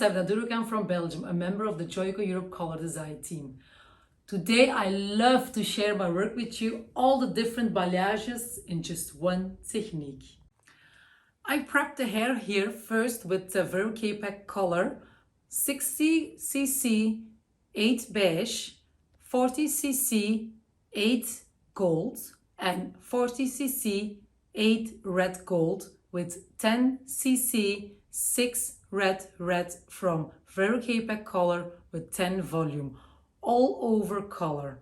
Sevda Durukan from Belgium, a member of the JOICO Europe Color Design team. Today I love to share my work with you, all the different balayages in just one technique. I prep the hair here first with the JOICO color 60cc 8 beige, 40cc 8 gold and 40cc 8 red gold with 10cc 6 red from JOICO color with 10 volume, all over color.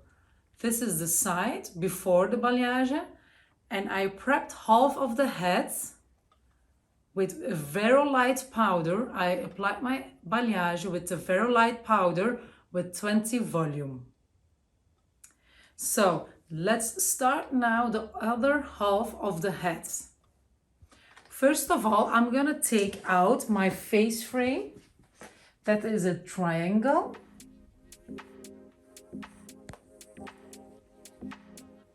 This is the side before the balayage, and I prepped half of the head with a very light powder. I applied my balayage with a very light powder with 20 volume. So let's start now the other half of the head. First of all, I'm gonna take out my face frame. That is a triangle.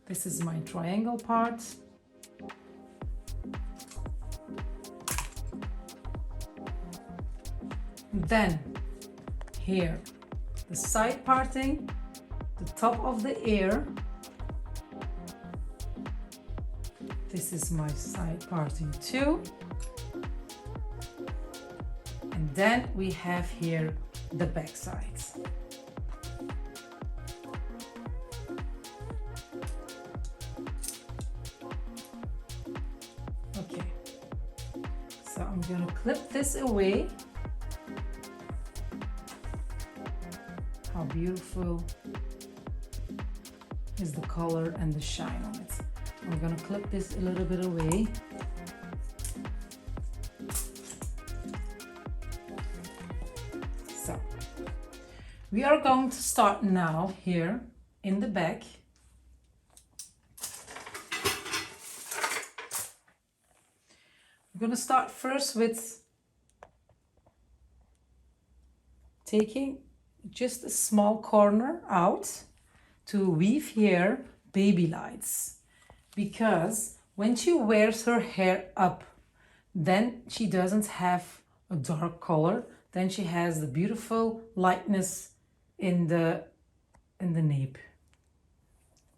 This is my triangle part. Then here, the side parting, the top of the ear. This is my side parting too. And then we have here the back sides. Okay, so I'm gonna clip this away. How beautiful is the color and the shine on it. I'm gonna clip this a little bit away. So we are going to start now here in the back. I'm gonna start first with taking just a small corner out to weave here baby lights, because when she wears her hair up, then she doesn't have a dark color, then she has the beautiful lightness in the nape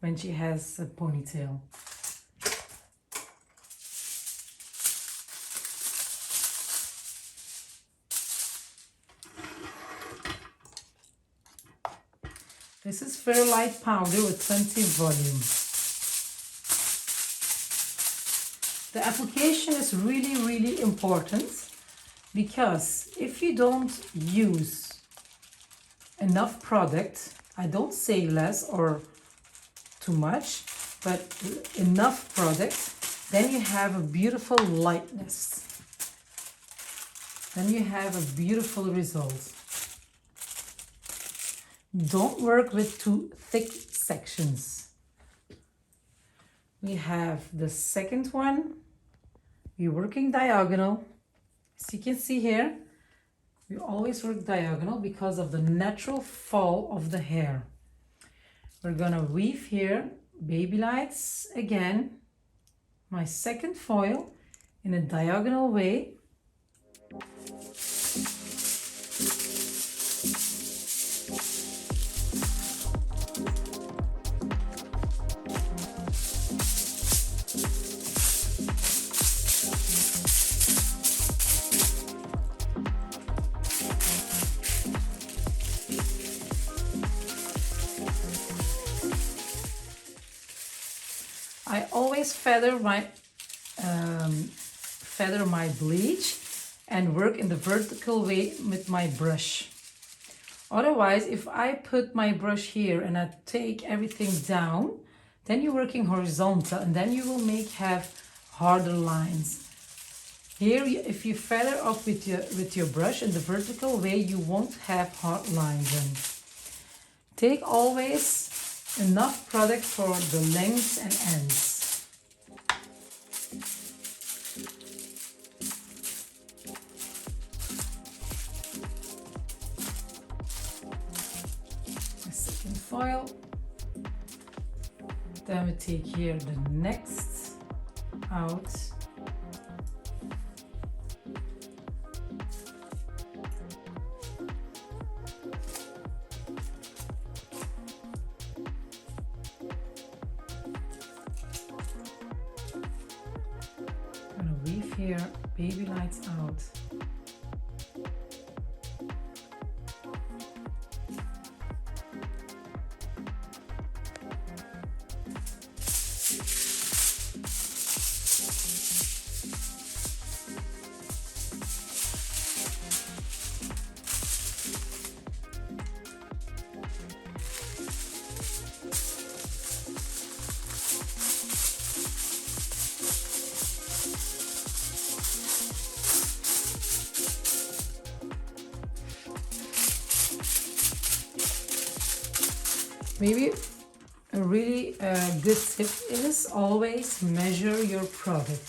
when she has a ponytail. This is very light powder with 20 volume. The application is really important, because if you don't use enough product, I don't say less or too much, but enough product, then you have a beautiful lightness. Then you have a beautiful result. Don't work with too thick sections. We have the second one. We're working diagonal. As you can see here, we always work diagonal because of the natural fall of the hair. We're gonna weave here baby lights again, my second foil in a diagonal way. I always feather my bleach and work in the vertical way with my brush. Otherwise, if I put my brush here and I take everything down, then you're working horizontal, and then you will have harder lines. Here, if you feather up with your brush in the vertical way, you won't have hard lines. And take always enough product for the lengths and ends. A second foil. Then we take here the next out. here baby lights out. Maybe a really good tip is always measure your product.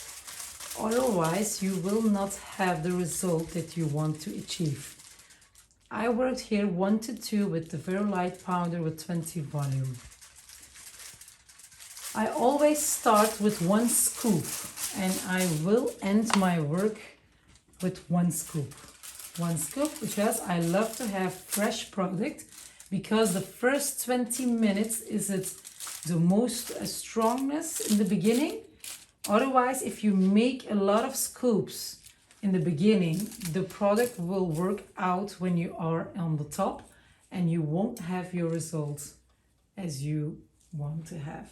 Otherwise, you will not have the result that you want to achieve. I worked here 1 to 2 with the very light powder with 20 volume. I always start with 1 scoop and I will end my work with 1 scoop. 1 scoop because I love to have fresh product, because the first 20 minutes is it the most strongness in the beginning. Otherwise, if you make a lot of scoops in the beginning, the product will work out when you are on the top and you won't have your results as you want to have.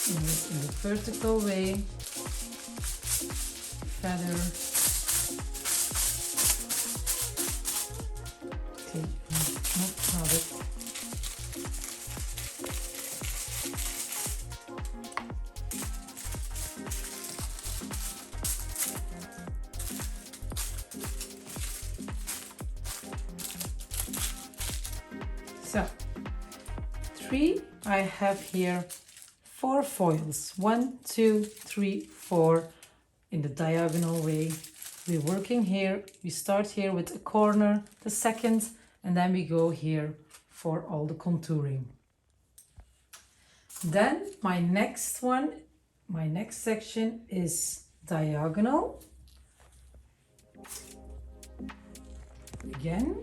In the vertical way, feather, take more product, so 3 I have here 4 foils, 1, 2, 3, 4 in the diagonal way. We're working here, we start here with a corner, the second, and then we go here for all the contouring. Then my next section is diagonal. Again.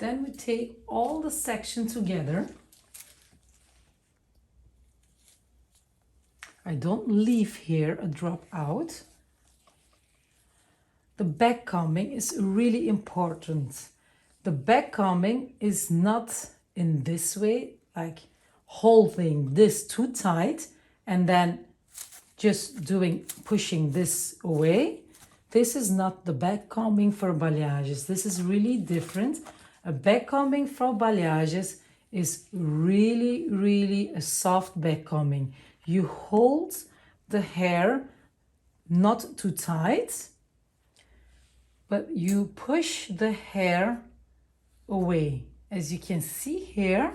Then we take all the section together. I don't leave here a drop out. The back combing is really important. The back combing is not in this way, like holding this too tight and then just pushing this away. This is not the back combing for balayages. This is really different. A back combing for balayages is really a soft back combing. You hold the hair not too tight, but you push the hair away. As you can see here,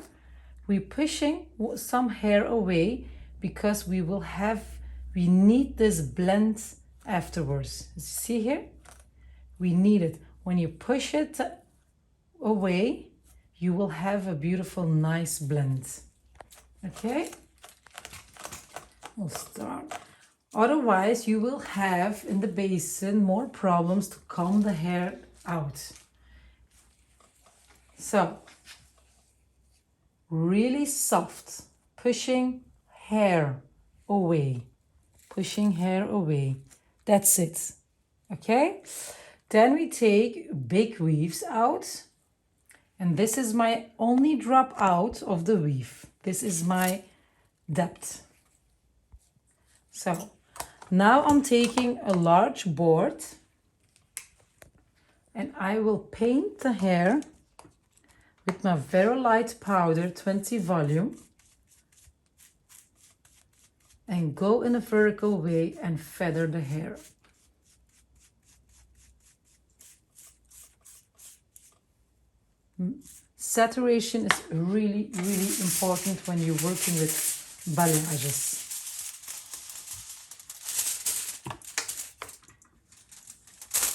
we're pushing some hair away because we need this blend afterwards. As you see here, we need it. When you push it away, you will have a beautiful, nice blend. Okay, we'll start. Otherwise, you will have in the basin more problems to comb the hair out. So, really soft, pushing hair away, pushing hair away. That's it. Okay, then we take big weaves out. And this is my only drop out of the weave. This is my depth. So now I'm taking a large board and I will paint the hair with my very light powder, 20 volume, and go in a vertical way and feather the hair. Saturation is really important when you're working with balayages.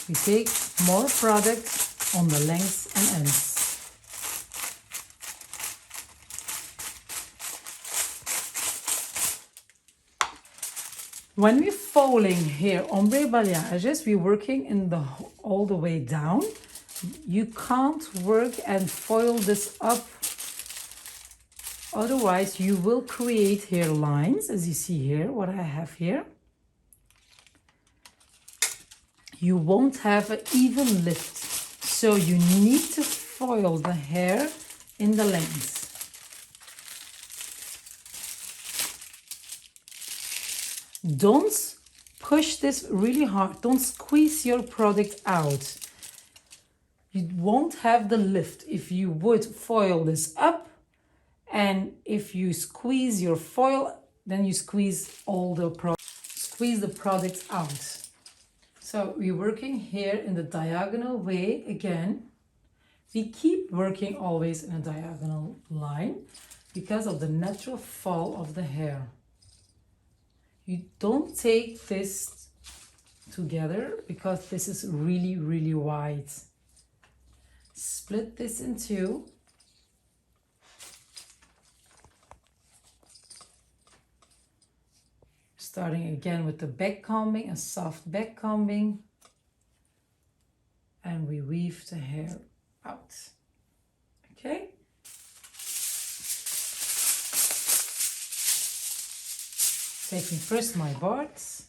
we take more product on the lengths and ends. When we're folding here ombre balayages, we're working in the all the way down. You can't work and foil this up, otherwise you will create here lines, as you see here, what I have here. You won't have an even lift, so you need to foil the hair in the length. Don't push this really hard, don't squeeze your product out. You won't have the lift if you would foil this up, and if you squeeze your foil, then you squeeze all the product out. So we're working here in the diagonal way again. We keep working always in a diagonal line because of the natural fall of the hair. You don't take this together because this is really, really wide. Split this in two. Starting again with the back combing, a soft back combing, and we weave the hair out. Okay? Taking first my boards.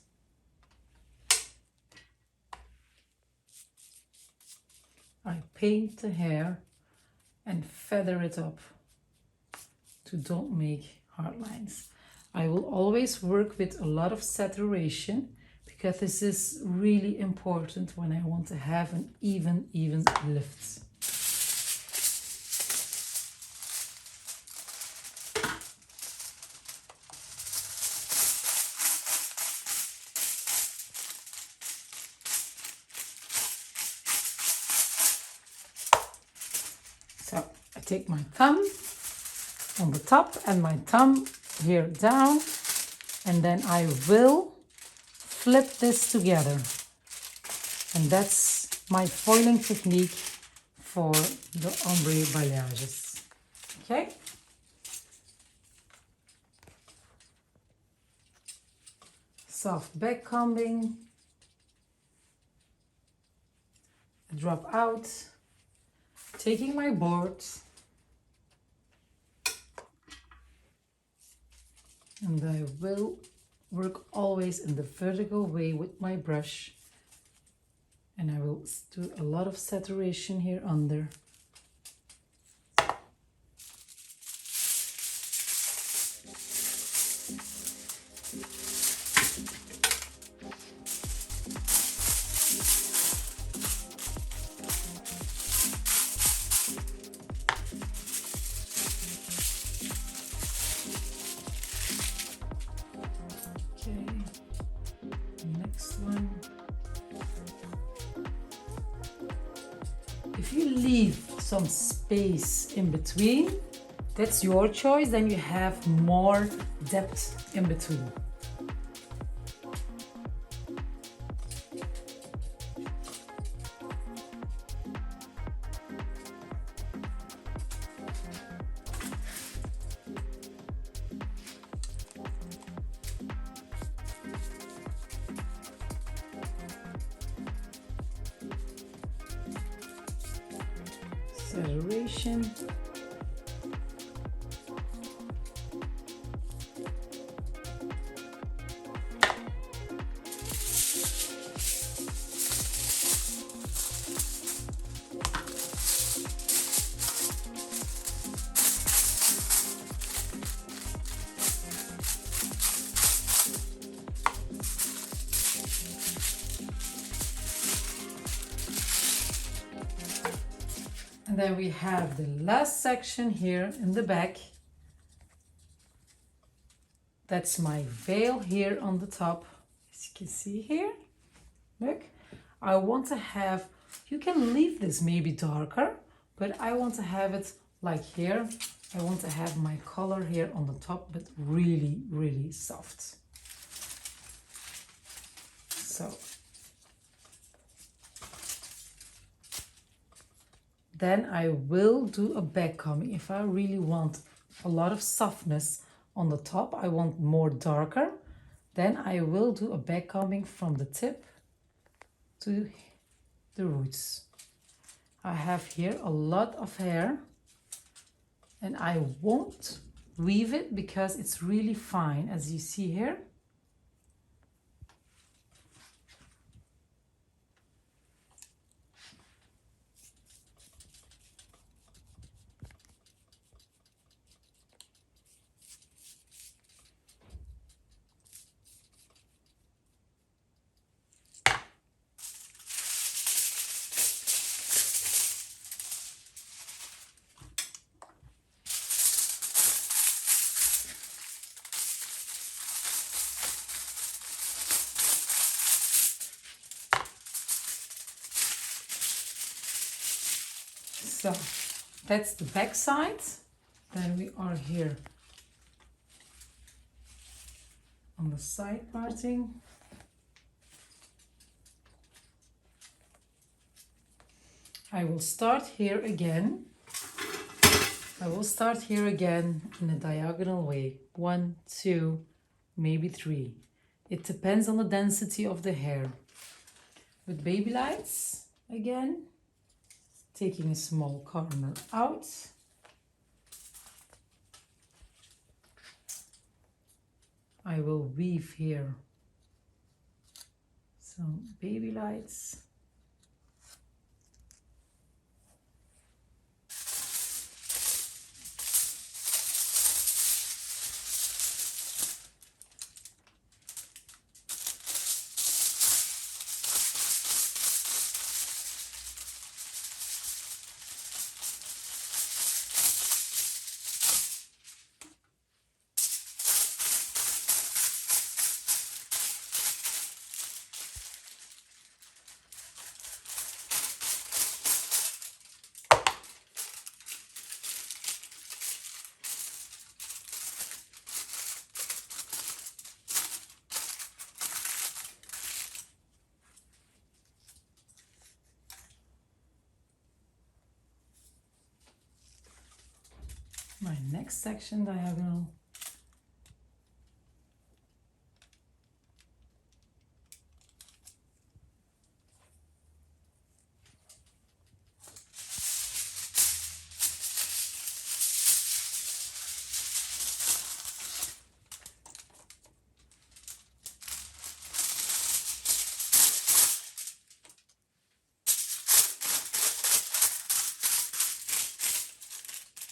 I paint the hair and feather it up to don't make hard lines. I will always work with a lot of saturation because this is really important when I want to have an even lift. So I take my thumb on the top and my thumb here down, and then I will flip this together, and that's my foiling technique for the ombre balayages. Okay, soft back combing, drop out, taking my board and I will work always in the vertical way with my brush, and I will do a lot of saturation here under. If you leave some space in between, that's your choice, then you have more depth in between. Saturation. And then we have the last section here in the back. That's my veil here on the top, as you can see here. Look, I want to have, you can leave this maybe darker, but I want to have it like here. I want to have my color here on the top, but really, really soft. So Then I will do a back combing. If I really want a lot of softness on the top, I want more darker, then I will do a back combing from the tip to the roots. I have here a lot of hair and I won't weave it because it's really fine, as you see here. So that's the back side. Then we are here on the side parting. I will start here again. I will start here again in a diagonal way. 1, 2, maybe 3. It depends on the density of the hair. With baby lights, again, taking a small corner out. I will weave here some baby lights. My next section diagonal.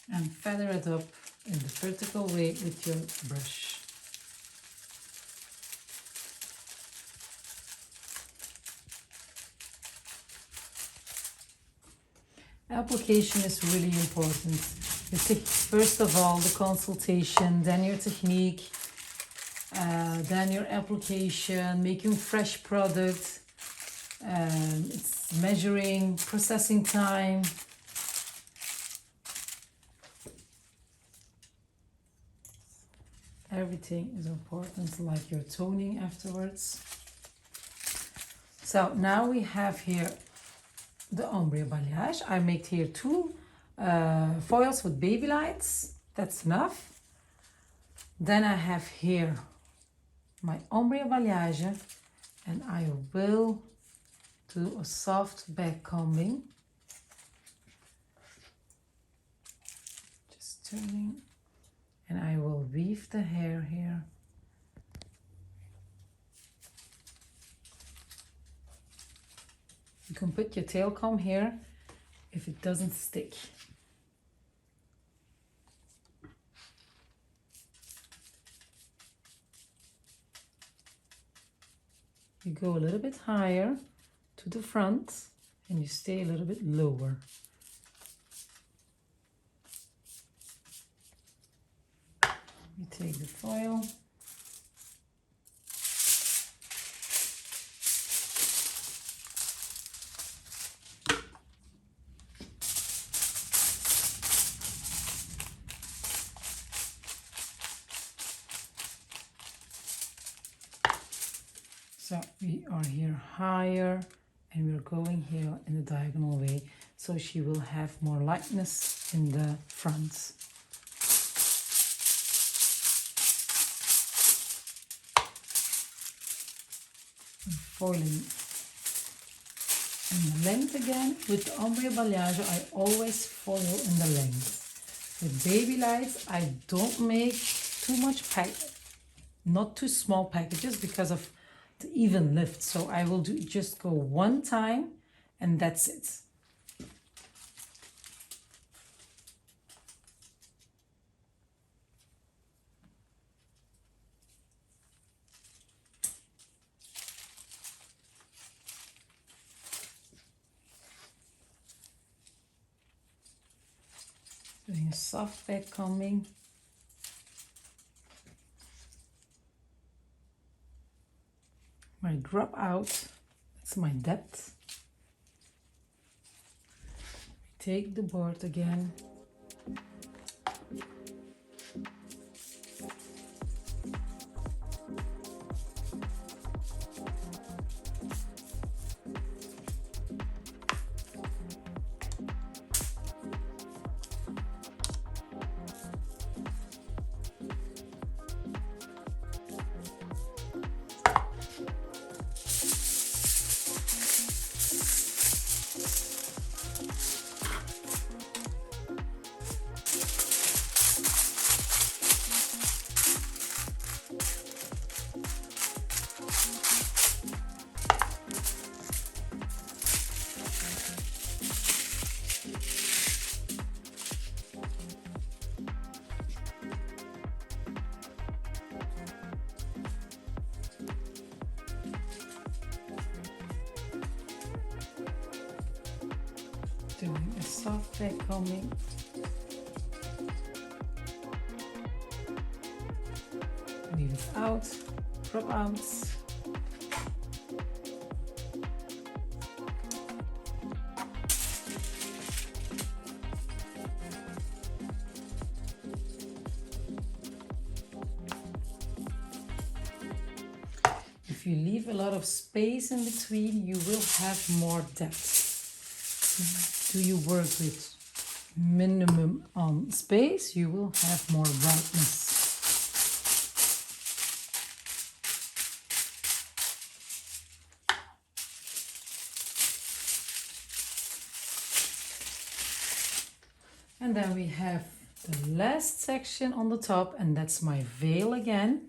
And feather it up in the vertical way with your brush. Application is really important. First of all, the consultation, then your technique, then your application, making fresh product, it's measuring, processing time. Everything is important, like your toning afterwards. So now we have here the ombre balayage. I made here 2 foils with baby lights. That's enough. Then I have here my ombre balayage, and I will do a soft back combing. Just turning. And I will weave the hair here. You can put your tail comb here if it doesn't stick. You go a little bit higher to the front and you stay a little bit lower. You take the foil. So we are here higher and we're going here in the diagonal way. so she will have more lightness in the front. Foiling in the length again. With the ombre balayage, I always foil in the length. With baby lights, I don't make too much not too small packages because of the even lift. So I will just go one time and that's it. Doing a soft back combing. My drop out, that's my depth. Take the board again. Doing a soft back combing. Leave it out, drop out. If you leave a lot of space in between, you will have more depth. Do you work with minimum space, you will have more brightness. And then we have the last section on the top, and that's my veil again.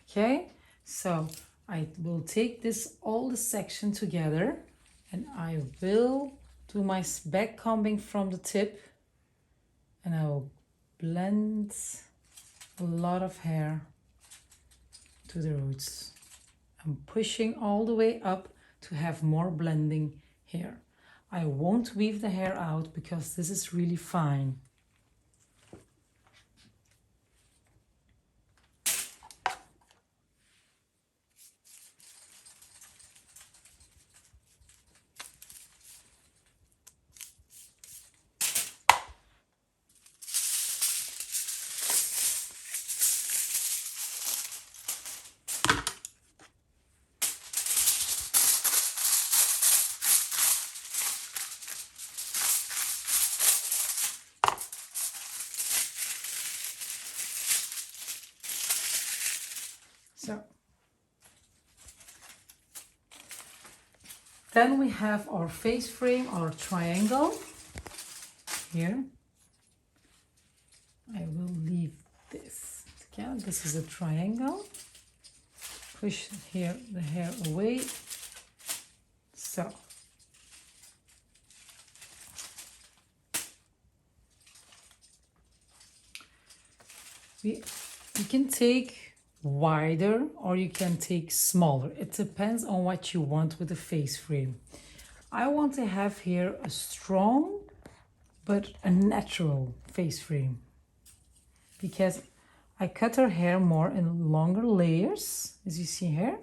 Okay, so I will take all the section together, and I will do my back combing from the tip, and I will blend a lot of hair to the roots. I'm pushing all the way up to have more blending hair. I won't weave the hair out because this is really fine. So then we have our face frame, our triangle here. I will leave this. Okay, this is a triangle. Push here the hair away. So you can take wider or you can take smaller. It depends on what you want with the face frame. I want to have here a strong but a natural face frame because I cut her hair more in longer layers, as you see here,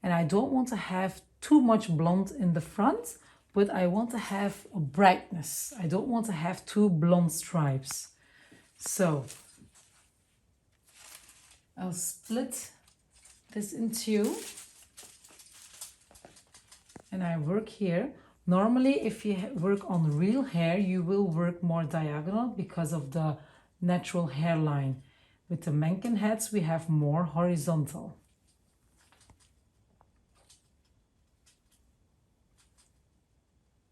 and I don't want to have too much blonde in the front, but I want to have a brightness. I don't want to have two blonde stripes. So I'll split this in two, and I work here Normally, if you work on real hair, you will work more diagonal because of the natural hairline. With the mannequin heads, we have more horizontal.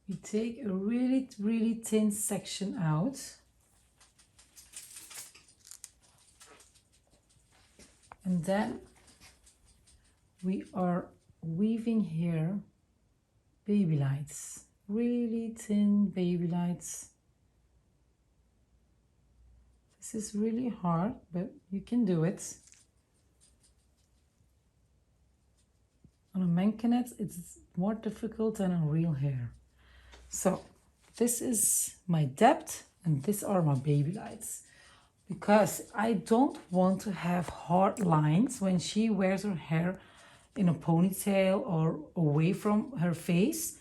We take a really, really thin section out. And then we are weaving here baby lights, really thin baby lights. This is really hard, but you can do it. On a mannequinette, it's more difficult than on real hair. So this is my depth and these are my baby lights. Because I don't want to have hard lines when she wears her hair in a ponytail or away from her face.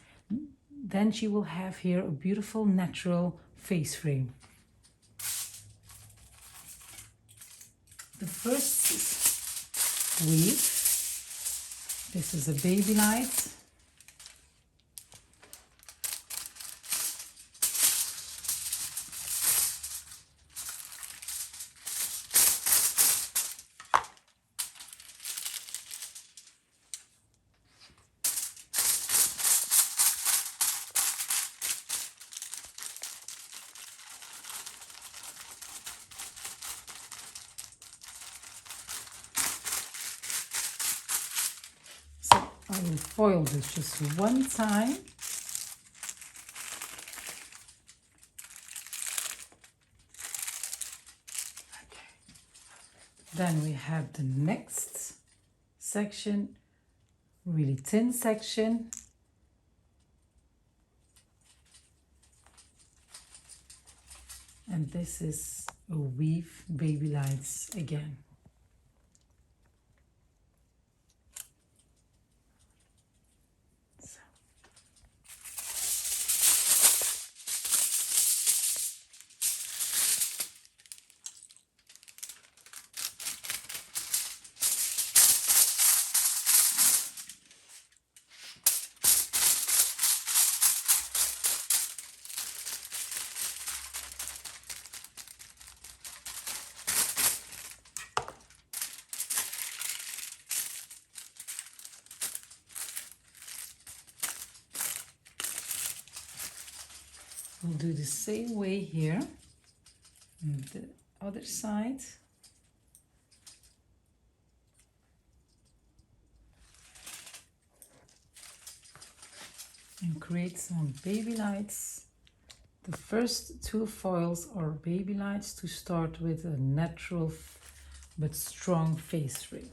Then she will have here a beautiful natural face frame. The first weave, this is a baby light. I will foil this just one time. Okay. Then we have the next section, really thin section. And this is a weave baby lights again. We'll do the same way here on the other side. And create some baby lights. The first two foils are baby lights to start with a natural but strong face frame.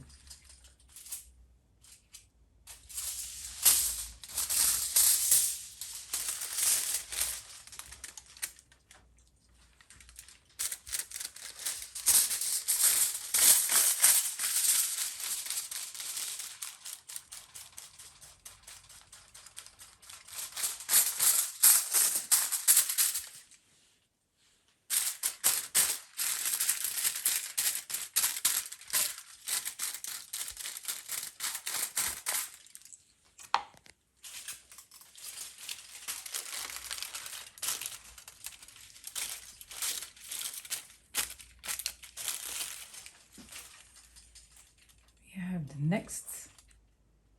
The next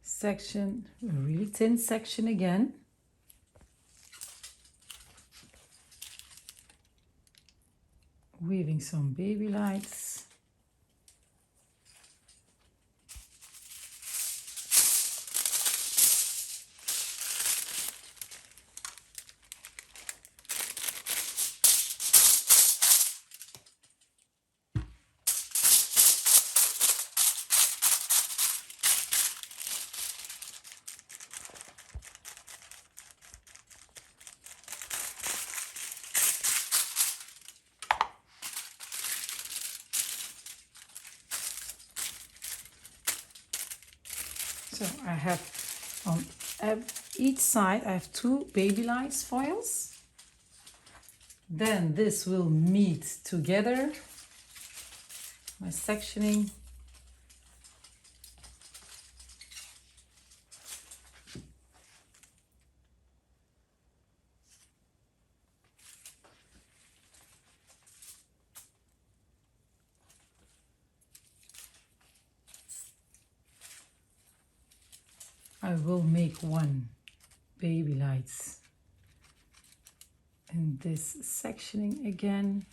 section, a really thin section again. Weaving some baby lights. So I have on each side, I have two baby lights foils. Then this will meet together, my sectioning. I will make one baby lights in this sectioning again.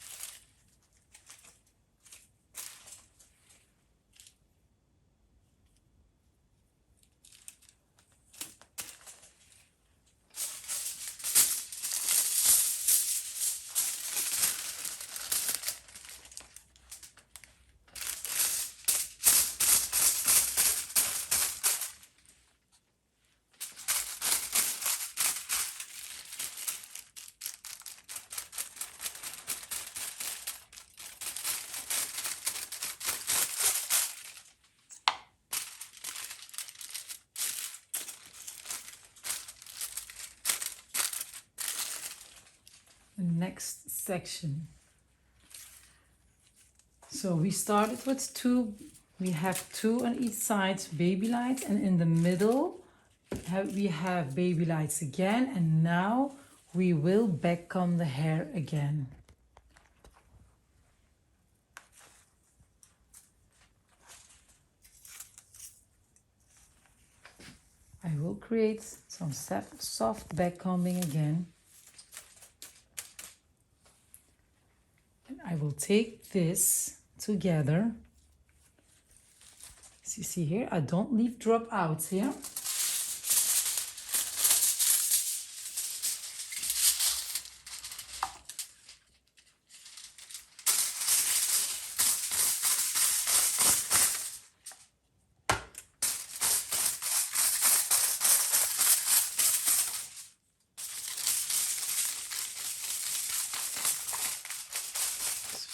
Next section. So we started with two, we have two on each side baby lights, and in the middle we have baby lights again, and now we will back comb the hair again. I will create some soft back combing again. I will take this together. As you see here, I don't leave dropouts here.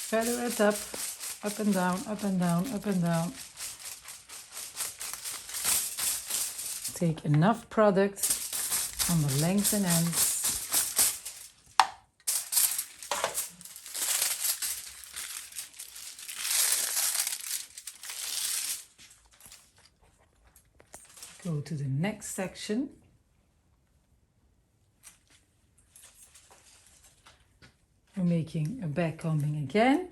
Feather it up and down, up and down, up and down. Take enough product on the lengths and ends. Go to the next section. We're making a back combing again.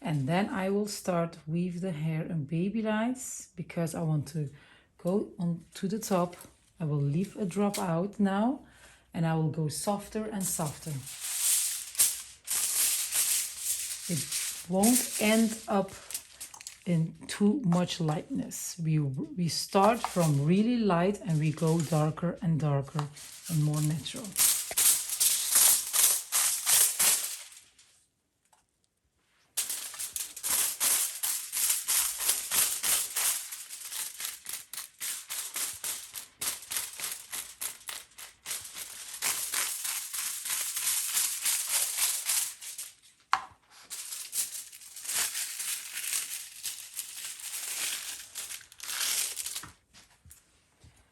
And then I will start weave the hair in baby lights because I want to go on to the top. I will leave a drop out now and I will go softer and softer. It won't end up in too much lightness. We start from really light and we go darker and darker and more natural.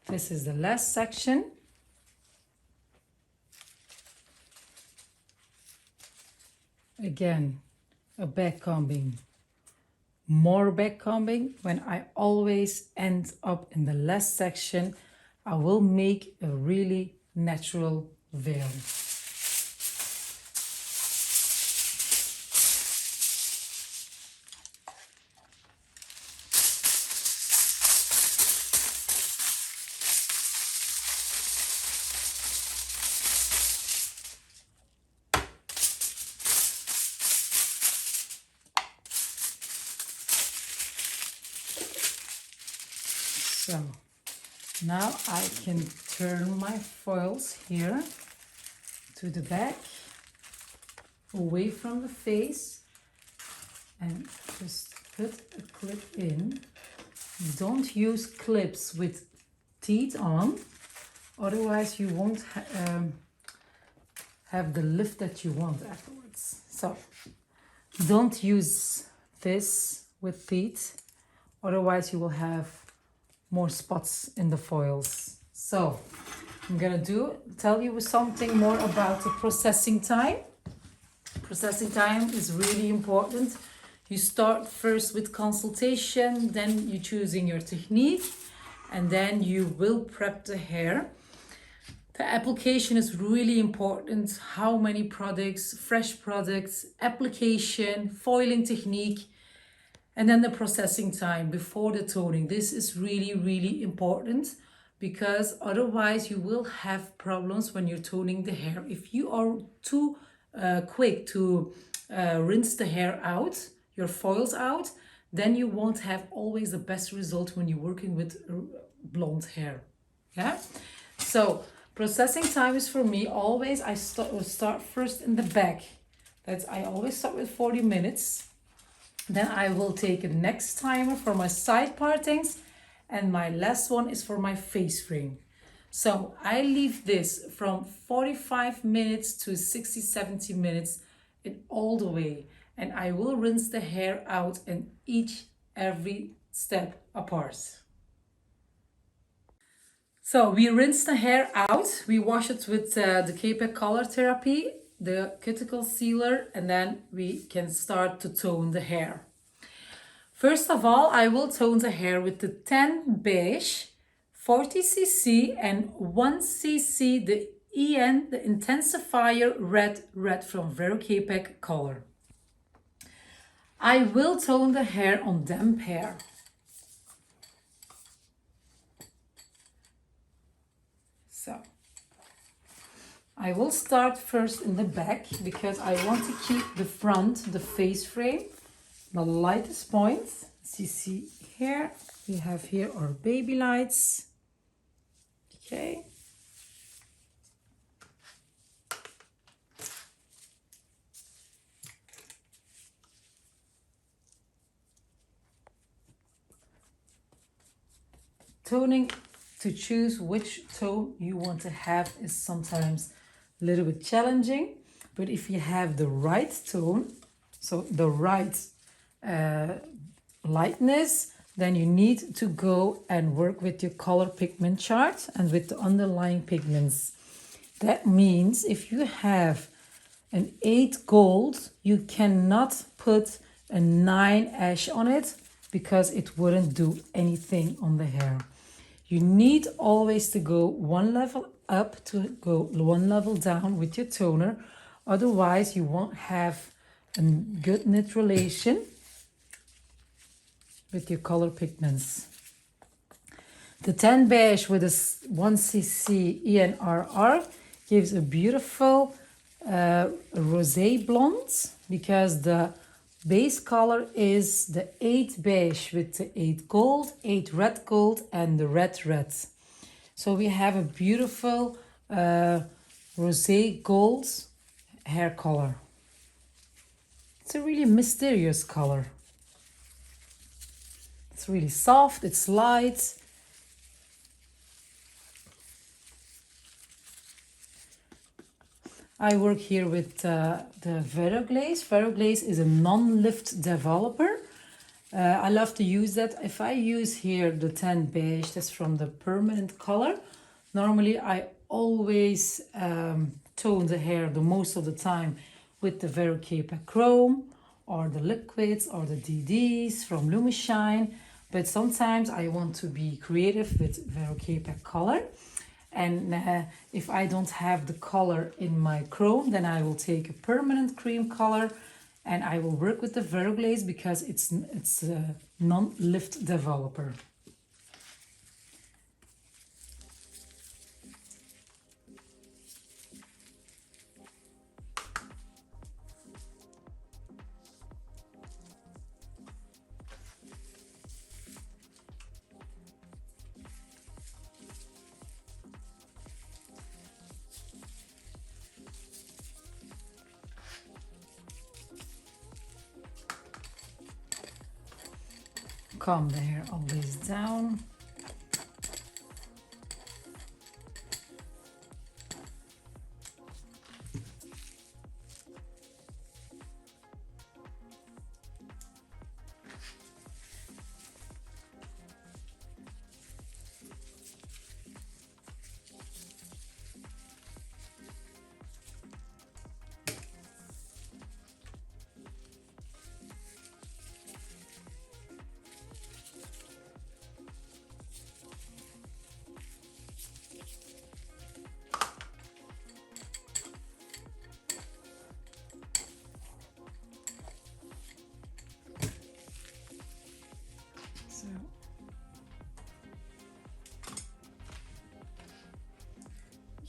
This is the last section. Again, a back combing, more back combing. When I always end up in the last section, I will make a really natural veil. So now I can turn my foils here to the back, away from the face, and just put a clip in. Don't use clips with teeth on, otherwise you won't have the lift that you want afterwards. So don't use this with teeth, otherwise you will have more spots in the foils. So I'm gonna tell you something more about the processing time. Processing time is really important. You start first with consultation, then you choosing your technique, and then you will prep the hair. The application is really important. How many products, fresh products, application, foiling technique, And then the processing time before the toning. This is really, really important because otherwise you will have problems when you're toning the hair. If you are too quick to rinse the hair out, your foils out, then you won't have always the best result when you're working with blonde hair. Yeah. So processing time is for me always, I start first in the back. I always start with 40 minutes. Then I will take a next timer for my side partings, and my last one is for my face frame. So I leave this from 45 minutes to 60, 70 minutes in all the way. And I will rinse the hair out in every step apart. So we rinse the hair out. We wash it with the K-Pack Color Therapy, the cuticle sealer, and then we can start to tone the hair. First of all, I will tone the hair with the 10 beige, 40 cc and 1 cc the EN, the intensifier red from Vero K-Pack Color. I will tone the hair on damp hair. So I will start first in the back because I want to keep the front, the face frame, the lightest point. As you see here, we have here our baby lights. Okay. Toning, to choose which tone you want to have is sometimes a little bit challenging, but if you have the right tone, so the right lightness, then you need to go and work with your color pigment chart and with the underlying pigments. That means if you have an 8 gold, you cannot put a 9 ash on it because it wouldn't do anything on the hair. You need always to go one level up to go one level down with your toner. Otherwise, you won't have a good knit relation with your color pigments. The 10 beige with a 1 cc ENRR gives a beautiful rosé blonde because the base color is the 8 beige with the 8 gold, 8 red gold, and the red. So we have a beautiful rosé gold hair color. It's a really mysterious color. It's really soft, it's light. I work here with the Vero Glaze. Vero Glaze is a non-lift developer. I love to use that. If I use here the 10 beige, that's from the permanent color. Normally I always tone the hair the most of the time with the Vero K-Pack Chrome or the liquids or the DDs from Lumishine. But sometimes I want to be creative with Vero K-Pack Color. And if I don't have the color in my chrome, then I will take a permanent cream color and I will work with the Vero Glaze because it's a non-lift developer. Comb the hair always down.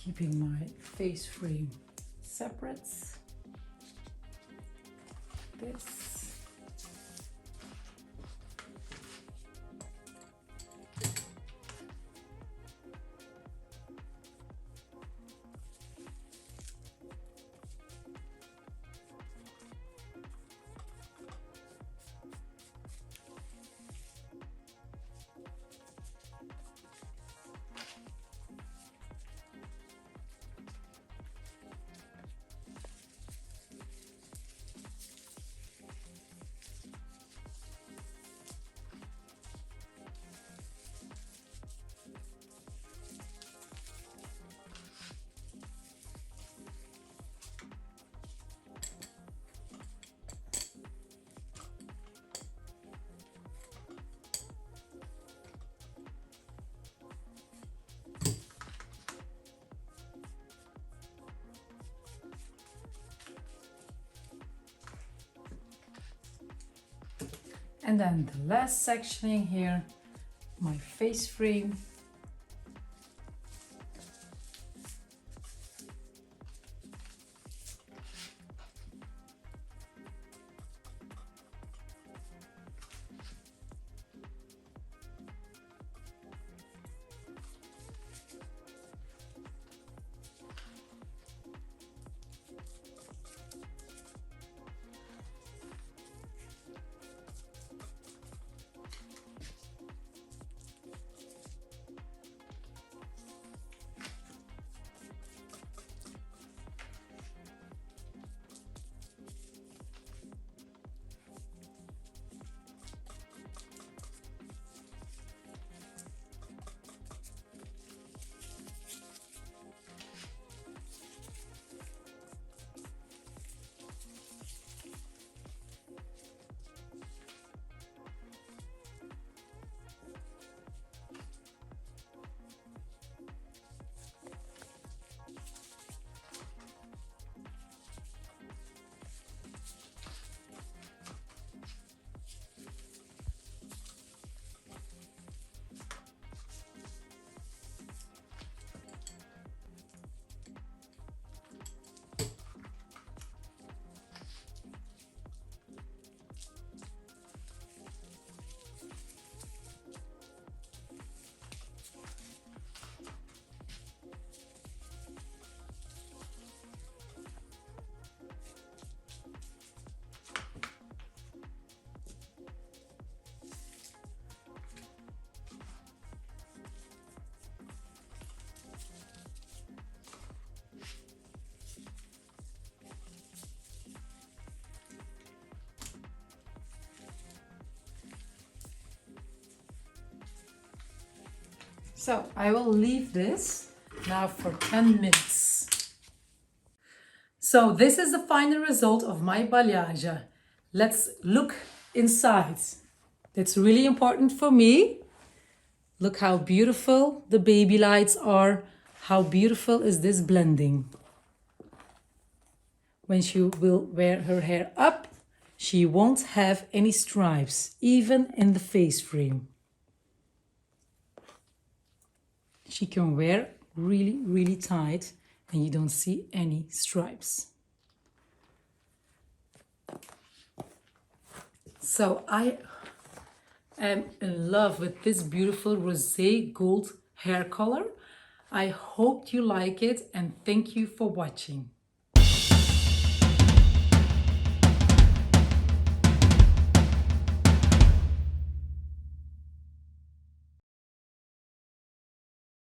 keeping my face frame separate. This. And then the last sectioning here, my face frame. So I will leave this now for 10 minutes. So this is the final result of my balayage. Let's look inside. That's really important for me. Look how beautiful the baby lights are. How beautiful is this blending. When she will wear her hair up, she won't have any stripes, even in the face frame. She can wear really, really tight and you don't see any stripes. So I am in love with this beautiful rosé gold hair color. I hope you like it and thank you for watching.